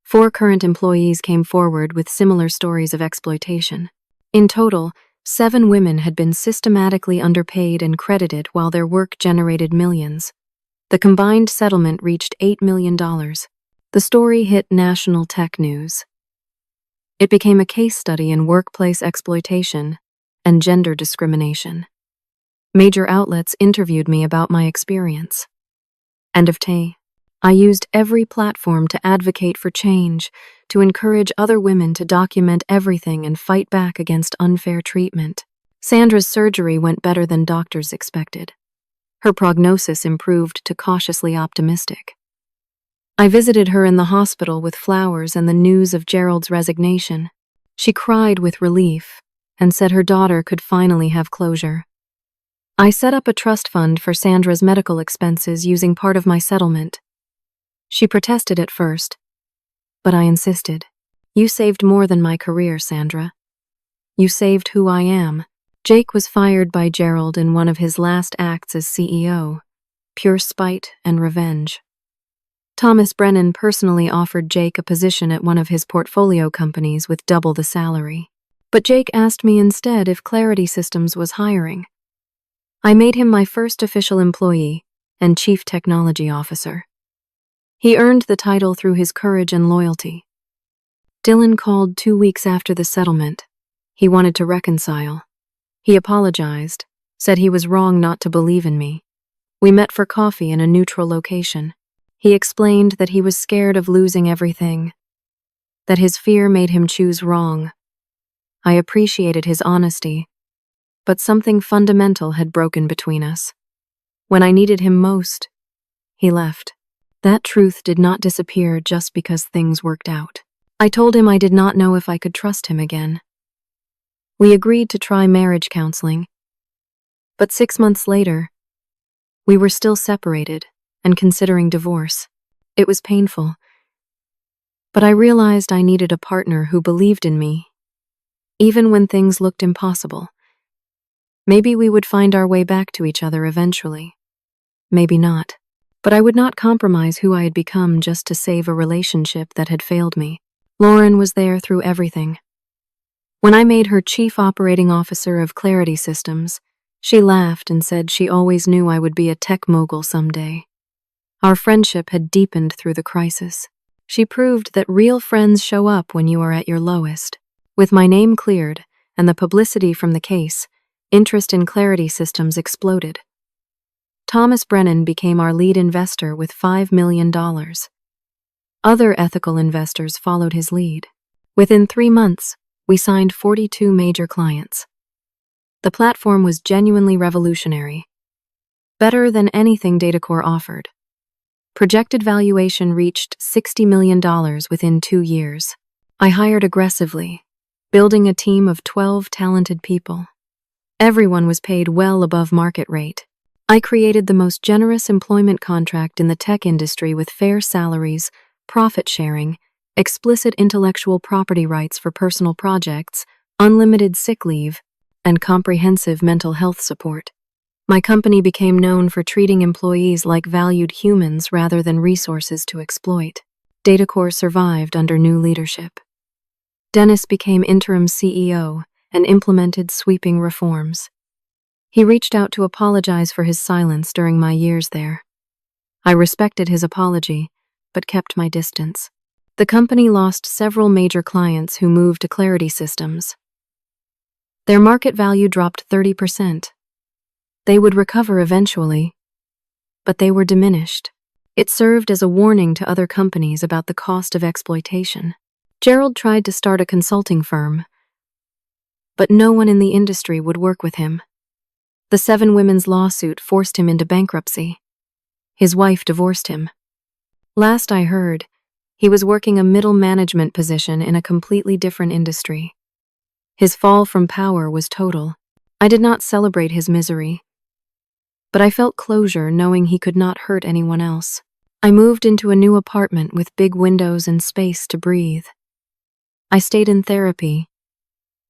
4 current employees came forward with similar stories of exploitation. In total, 7 women had been systematically underpaid and credited while their work generated millions. The combined settlement reached $8 million. The story hit national tech news. It became a case study in workplace exploitation and gender discrimination. Major outlets interviewed me about my experience. And I used every platform to advocate for change, to encourage other women to document everything and fight back against unfair treatment. Sandra's surgery went better than doctors expected. Her prognosis improved to cautiously optimistic. I visited her in the hospital with flowers and the news of Gerald's resignation. She cried with relief and said her daughter could finally have closure. I set up a trust fund for Sandra's medical expenses using part of my settlement. She protested at first, but I insisted. You saved more than my career, Sandra. You saved who I am. Jake was fired by Gerald in one of his last acts as CEO. Pure spite and revenge. Thomas Brennan personally offered Jake a position at one of his portfolio companies with double the salary. But Jake asked me instead if Clarity Systems was hiring. I made him my first official employee and chief technology officer. He earned the title through his courage and loyalty. Dylan called 2 weeks after the settlement. He wanted to reconcile. He apologized, said he was wrong not to believe in me. We met for coffee in a neutral location. He explained that he was scared of losing everything, that his fear made him choose wrong. I appreciated his honesty, but something fundamental had broken between us. When I needed him most, he left. That truth did not disappear just because things worked out. I told him I did not know if I could trust him again. We agreed to try marriage counseling, but 6 months later, we were still separated and considering divorce. It was painful, but I realized I needed a partner who believed in me, even when things looked impossible. Maybe we would find our way back to each other eventually. Maybe not. But I would not compromise who I had become just to save a relationship that had failed me. Lauren was there through everything. When I made her chief operating officer of Clarity Systems, she laughed and said she always knew I would be a tech mogul someday. Our friendship had deepened through the crisis. She proved that real friends show up when you are at your lowest. With my name cleared and the publicity from the case, interest in Clarity Systems exploded. Thomas Brennan became our lead investor with $5 million. Other ethical investors followed his lead. Within 3 months, we signed 42 major clients. The platform was genuinely revolutionary, better than anything Datacore offered. Projected valuation reached $60 million within 2 years. I hired aggressively, building a team of 12 talented people. Everyone was paid well above market rate. I created the most generous employment contract in the tech industry with fair salaries, profit sharing, explicit intellectual property rights for personal projects, unlimited sick leave, and comprehensive mental health support. My company became known for treating employees like valued humans rather than resources to exploit. Datacore survived under new leadership. Dennis became interim CEO and implemented sweeping reforms. He reached out to apologize for his silence during my years there. I respected his apology, but kept my distance. The company lost several major clients who moved to Clarity Systems. Their market value dropped 30%. They would recover eventually, but they were diminished. It served as a warning to other companies about the cost of exploitation. Gerald tried to start a consulting firm, but no one in the industry would work with him. The 7 women's lawsuit forced him into bankruptcy. His wife divorced him. Last I heard, he was working a middle management position in a completely different industry. His fall from power was total. I did not celebrate his misery. but I felt closure knowing he could not hurt anyone else. I moved into a new apartment with big windows and space to breathe. I stayed in therapy,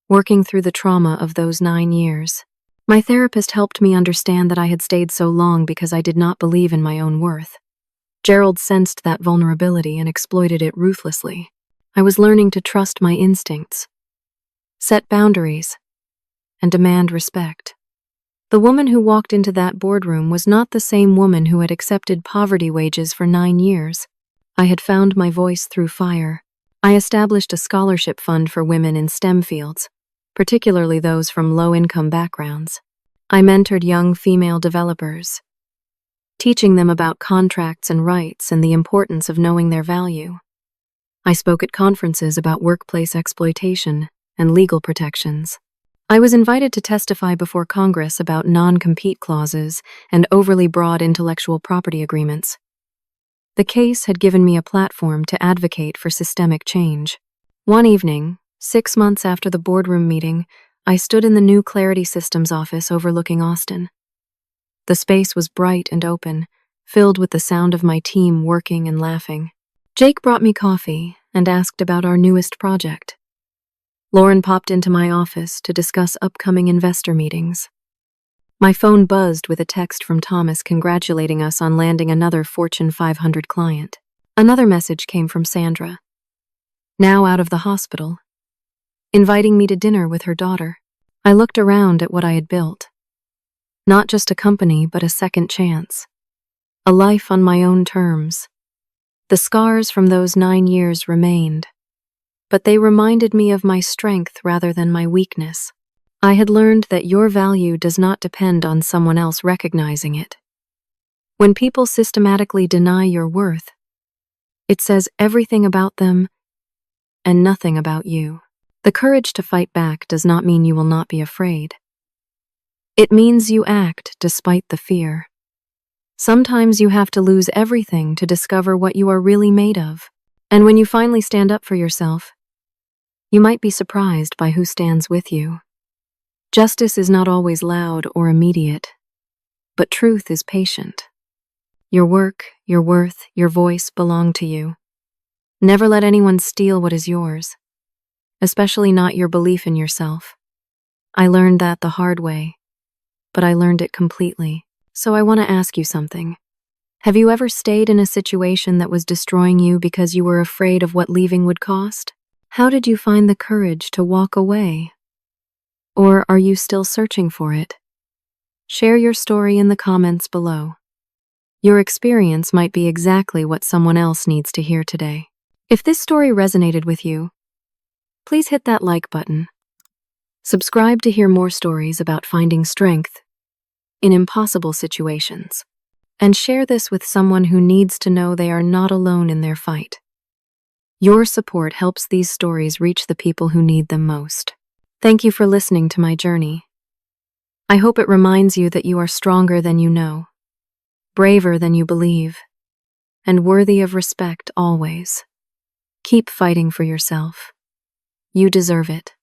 working through the trauma of those 9 years. My therapist helped me understand that I had stayed so long because I did not believe in my own worth. Gerald sensed that vulnerability and exploited it ruthlessly. I was learning to trust my instincts, set boundaries, and demand respect. The woman who walked into that boardroom was not the same woman who had accepted poverty wages for 9 years. I had found my voice through fire. I established a scholarship fund for women in STEM fields, particularly those from low-income backgrounds. I mentored young female developers, teaching them about contracts and rights and the importance of knowing their value. I spoke at conferences about workplace exploitation and legal protections. I was invited to testify before Congress about non-compete clauses and overly broad intellectual property agreements. The case had given me a platform to advocate for systemic change. One evening, 6 months after the boardroom meeting, I stood in the new Clarity Systems office overlooking Austin. The space was bright and open, filled with the sound of my team working and laughing. Jake brought me coffee and asked about our newest project. Lauren popped into my office to discuss upcoming investor meetings. My phone buzzed with a text from Thomas congratulating us on landing another Fortune 500 client. Another message came from Sandra, now out of the hospital, inviting me to dinner with her daughter. I looked around at what I had built. Not just a company, but a second chance. A life on my own terms. The scars from those 9 years remained, but they reminded me of my strength rather than my weakness. I had learned that your value does not depend on someone else recognizing it. When people systematically deny your worth, it says everything about them and nothing about you. The courage to fight back does not mean you will not be afraid. It means you act despite the fear. Sometimes you have to lose everything to discover what you are really made of. And when you finally stand up for yourself, you might be surprised by who stands with you. Justice is not always loud or immediate, but truth is patient. Your work, your worth, your voice belong to you. Never let anyone steal what is yours, especially not your belief in yourself. I learned that the hard way, but I learned it completely. So I want to ask you something. Have you ever stayed in a situation that was destroying you because you were afraid of what leaving would cost? How did you find the courage to walk away? Or are you still searching for it? Share your story in the comments below. Your experience might be exactly what someone else needs to hear today. If this story resonated with you, please hit that like button. Subscribe to hear more stories about finding strength in impossible situations. And share this with someone who needs to know they are not alone in their fight. Your support helps these stories reach the people who need them most. Thank you for listening to my journey. I hope it reminds you that you are stronger than you know, braver than you believe, and worthy of respect always. Keep fighting for yourself. You deserve it.